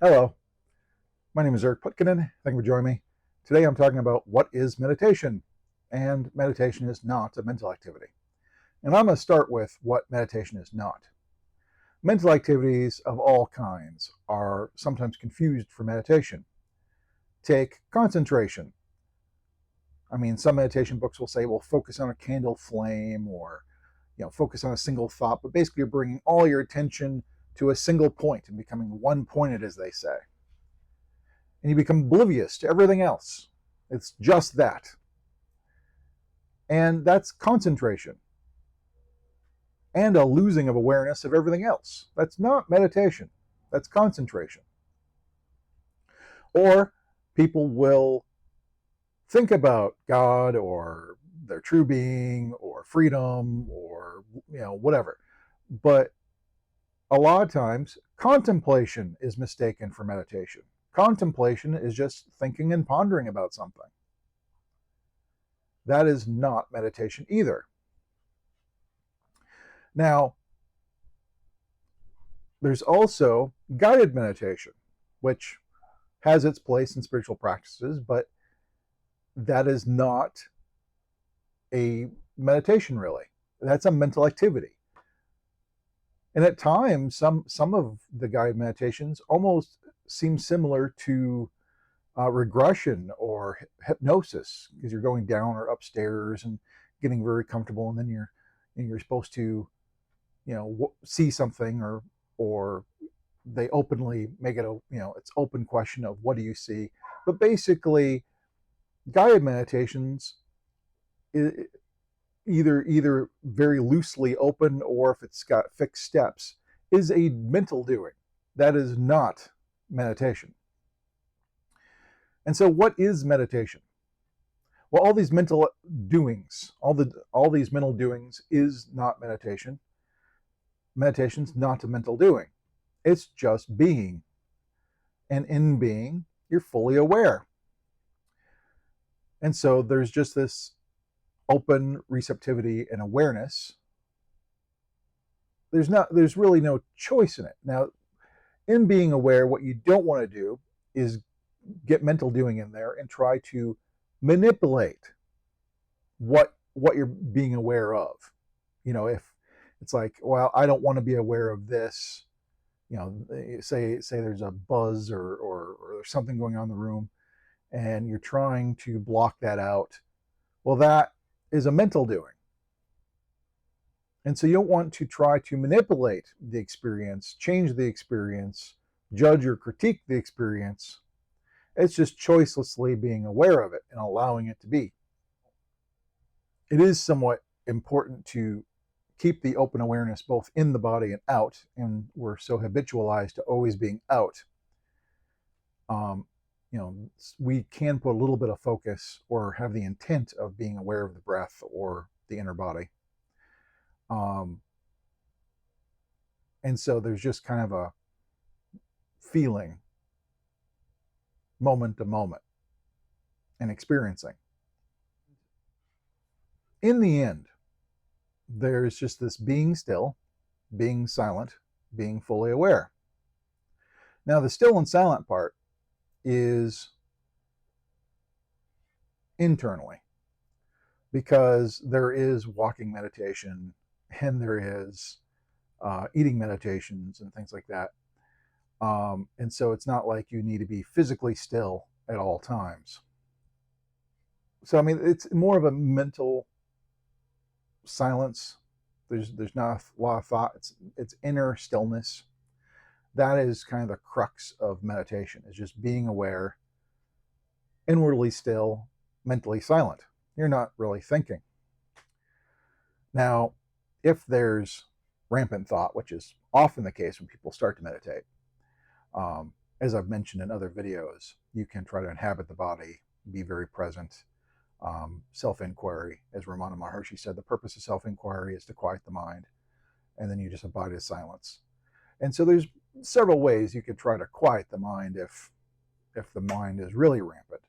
Hello, my name is Eric Putkonen. Thank you for joining me. Today I'm talking about what is meditation, and meditation is not a mental activity. And I'm going to start with what meditation is not. Mental activities of all kinds are sometimes confused for meditation. Take concentration. Some meditation books will say, well, focus on a candle flame or focus on a single thought, but basically you're bringing all your attention to a single point and becoming one-pointed, as they say. And you become oblivious to everything else. It's just that. And that's concentration and a losing of awareness of everything else. That's not meditation. That's concentration. Or people will think about God or their true being or freedom or whatever. But a lot of times contemplation is mistaken for meditation. Contemplation is just thinking and pondering about something. That is not meditation either. Now, there's also guided meditation, which has its place in spiritual practices, but that is not a meditation, really. That's a mental activity. And at times, some of the guided meditations almost seem similar to regression or hypnosis, because you're going down or upstairs and getting very comfortable, and then you're supposed to see something, or they openly make it it's open question of what do you see. But basically guided meditations, either very loosely open, or if it's got fixed steps, is a mental doing. That is not meditation. And so what is meditation? Well, all these mental doings, all these mental doings is not meditation. Meditation's not a mental doing. It's just being. And in being, you're fully aware. And so there's just this open receptivity and awareness. There's really no choice in it. Now, in being aware, what you don't want to do is get mental doing in there and try to manipulate what you're being aware of. If it's like, well, I don't want to be aware of this, say there's a buzz or there's something going on in the room, and you're trying to block that out. Well, that is a mental doing. And so you don't want to try to manipulate the experience, change the experience, judge or critique the experience. It's just choicelessly being aware of it and allowing it to be. It is somewhat important to keep the open awareness both in the body and out, and we're so habitualized to always being out. We can put a little bit of focus or have the intent of being aware of the breath or the inner body. And so there's just kind of a feeling moment to moment and experiencing. In the end, there's just this being still, being silent, being fully aware. Now, the still and silent part is internally, because there is walking meditation and there is eating meditations and things like that. And so it's not like you need to be physically still at all times. So, it's more of a mental silence. There's not a lot of thought. It's inner stillness. That is kind of the crux of meditation, is just being aware, inwardly still, mentally silent. You're not really thinking. Now, if there's rampant thought, which is often the case when people start to meditate, as I've mentioned in other videos, you can try to inhabit the body, be very present. Self-inquiry, as Ramana Maharshi said, the purpose of self-inquiry is to quiet the mind, and then you just abide in silence. And so there's several ways you could try to quiet the mind if the mind is really rampant.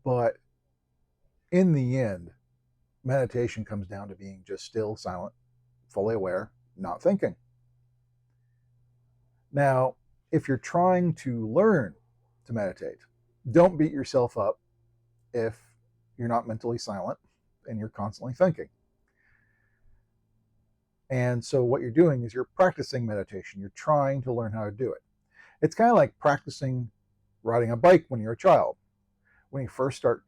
But in the end, meditation comes down to being just still, silent, fully aware, not thinking. Now, if you're trying to learn to meditate, don't beat yourself up if you're not mentally silent and you're constantly thinking. And so what you're doing is you're practicing meditation. You're trying to learn how to do it. It's kind of like practicing riding a bike when you're a child. When you first start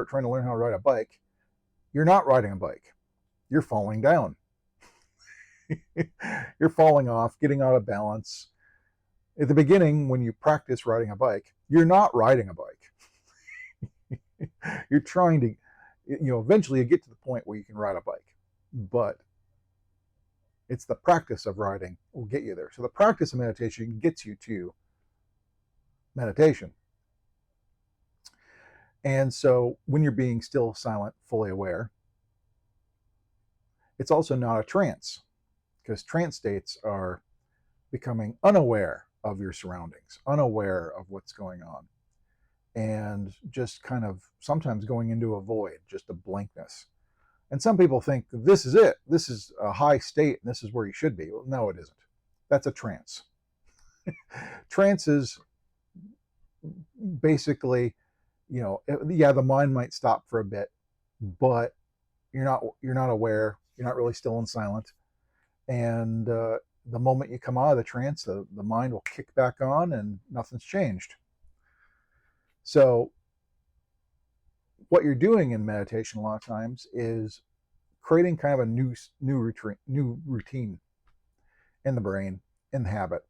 trying to learn how to ride a bike, you're not riding a bike. You're falling down. You're falling off, getting out of balance. At the beginning, when you practice riding a bike, you're not riding a bike. You're trying to, eventually you get to the point where you can ride a bike. But it's the practice of riding will get you there. So the practice of meditation gets you to meditation. And so when you're being still, silent, fully aware, it's also not a trance, because trance states are becoming unaware of your surroundings, unaware of what's going on, and just kind of sometimes going into a void, just a blankness. And some people think this is it. This is a high state and this is where you should be. Well, no, it isn't. That's a trance. Trance is basically, the mind might stop for a bit, but you're not aware. You're not really still and silent. And the moment you come out of the trance, the mind will kick back on and nothing's changed. So what you're doing in meditation a lot of times is creating kind of a new routine in the brain, in the habit,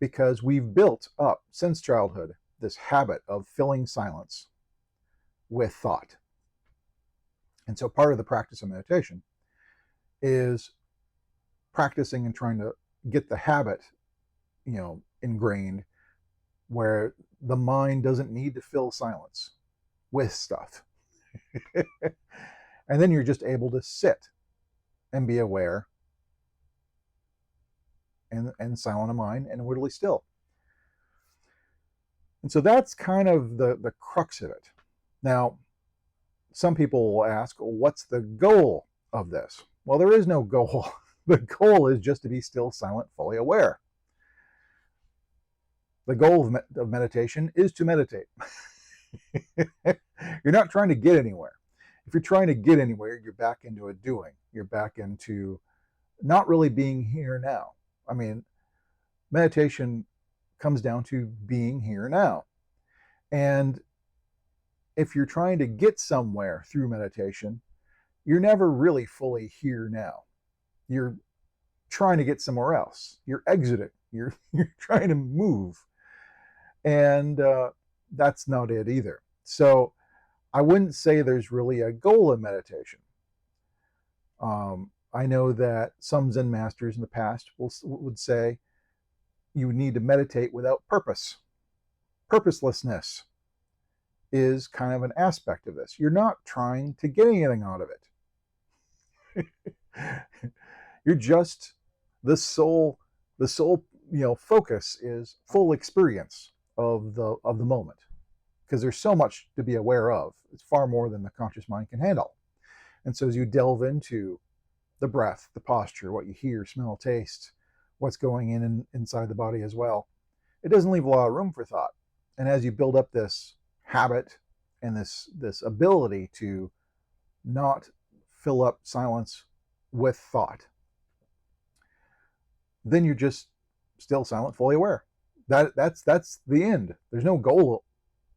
because we've built up since childhood this habit of filling silence with thought. And so part of the practice of meditation is practicing and trying to get the habit, ingrained, where the mind doesn't need to fill silence with stuff. And then you're just able to sit and be aware and silent of mind and inwardly still. And so that's kind of the crux of it. Now, some people will ask, well, what's the goal of this? Well, there is no goal. The goal is just to be still, silent, fully aware. The goal of meditation is to meditate. You're not trying to get anywhere. If you're trying to get anywhere, you're back into a doing. You're back into not really being here now. I mean, meditation comes down to being here now. And if you're trying to get somewhere through meditation, you're never really fully here now. You're trying to get somewhere else. You're exiting. You're trying to move. And that's not it either. So I wouldn't say there's really a goal in meditation. I know that some Zen masters in the past would say you need to meditate without purpose. Purposelessness is kind of an aspect of this. You're not trying to get anything out of it. You're just the soul focus is full experience of the moment, because there's so much to be aware of. It's far more than the conscious mind can handle. And so as you delve into the breath, the posture, what you hear, smell, taste, what's going inside the body as well, it doesn't leave a lot of room for thought. And as you build up this habit and this ability to not fill up silence with thought, then you're just still, silent, fully aware. That's the end. There's no goal,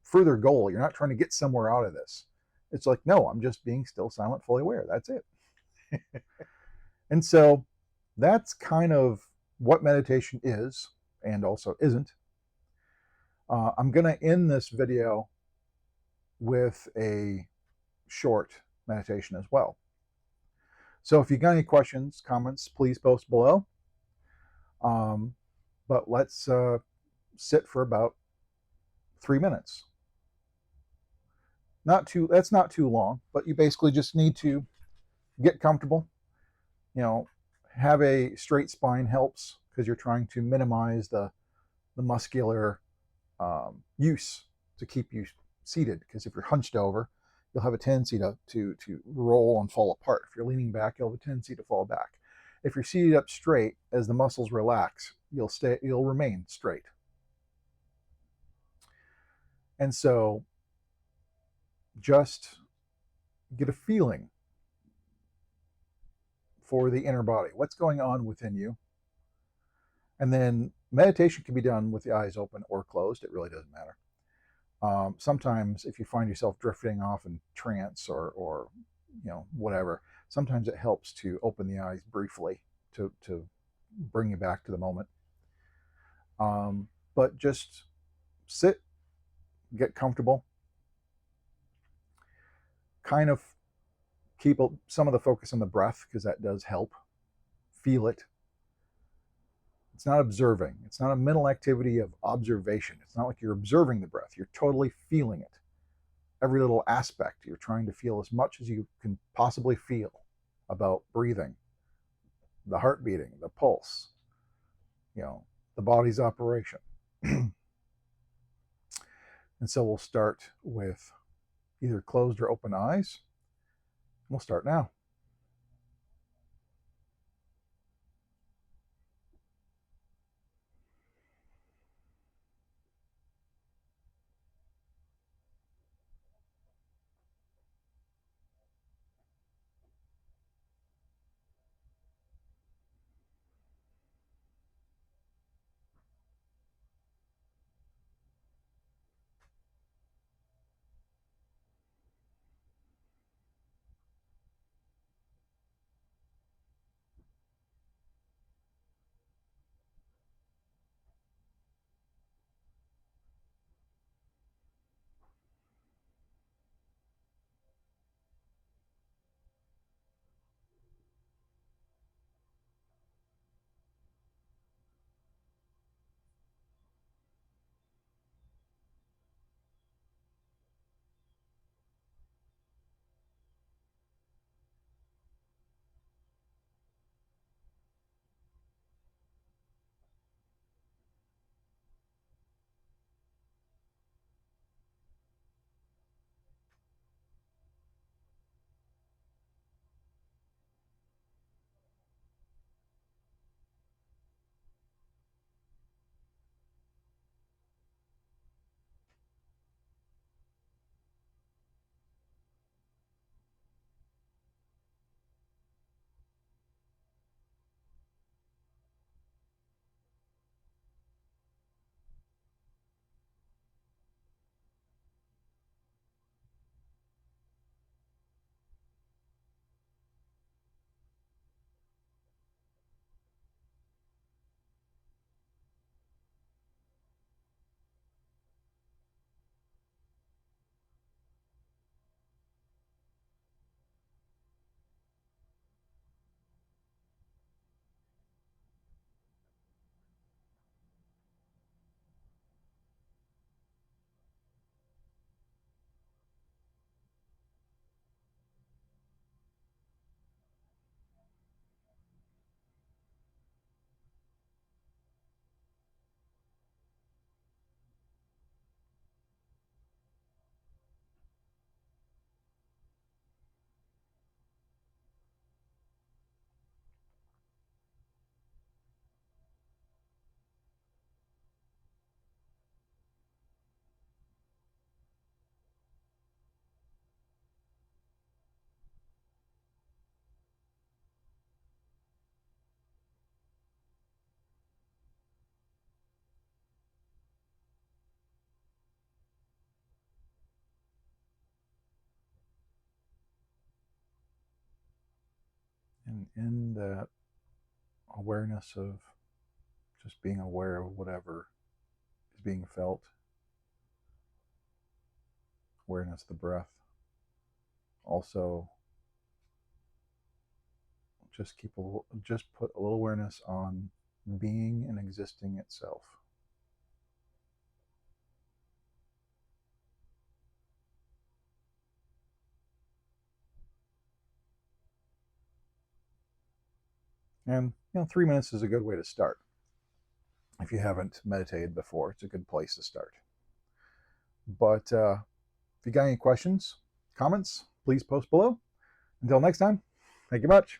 further goal. You're not trying to get somewhere out of this. It's like, no, I'm just being still, silent, fully aware. That's it. And so that's kind of what meditation is and also isn't. I'm going to end this video with a short meditation as well. So if you got any questions, comments, please post below. But let's sit for about 3 minutes. That's not too long, but you basically just need to get comfortable. Have a straight spine helps, because you're trying to minimize the muscular use to keep you seated. Because if you're hunched over, you'll have a tendency to roll and fall apart. If you're leaning back, you'll have a tendency to fall back. If you're seated up straight, as the muscles relax, you'll remain straight. And so just get a feeling for the inner body. What's going on within you? And then meditation can be done with the eyes open or closed. It really doesn't matter. Sometimes if you find yourself drifting off in trance or whatever, sometimes it helps to open the eyes briefly to bring you back to the moment. But just sit, get comfortable, kind of keep some of the focus on the breath, because that does help. Feel it. It's not observing. It's not a mental activity of observation. It's not like you're observing the breath. You're totally feeling it. Every little aspect, you're trying to feel as much as you can possibly feel about breathing, the heart beating, the pulse, the body's operation. And so we'll start with either closed or open eyes. We'll start now. And in that awareness of just being aware of whatever is being felt, awareness of the breath, also just put a little awareness on being and existing itself. And 3 minutes is a good way to start. If you haven't meditated before, it's a good place to start. But if you got any questions, comments, please post below. Until next time, thank you much.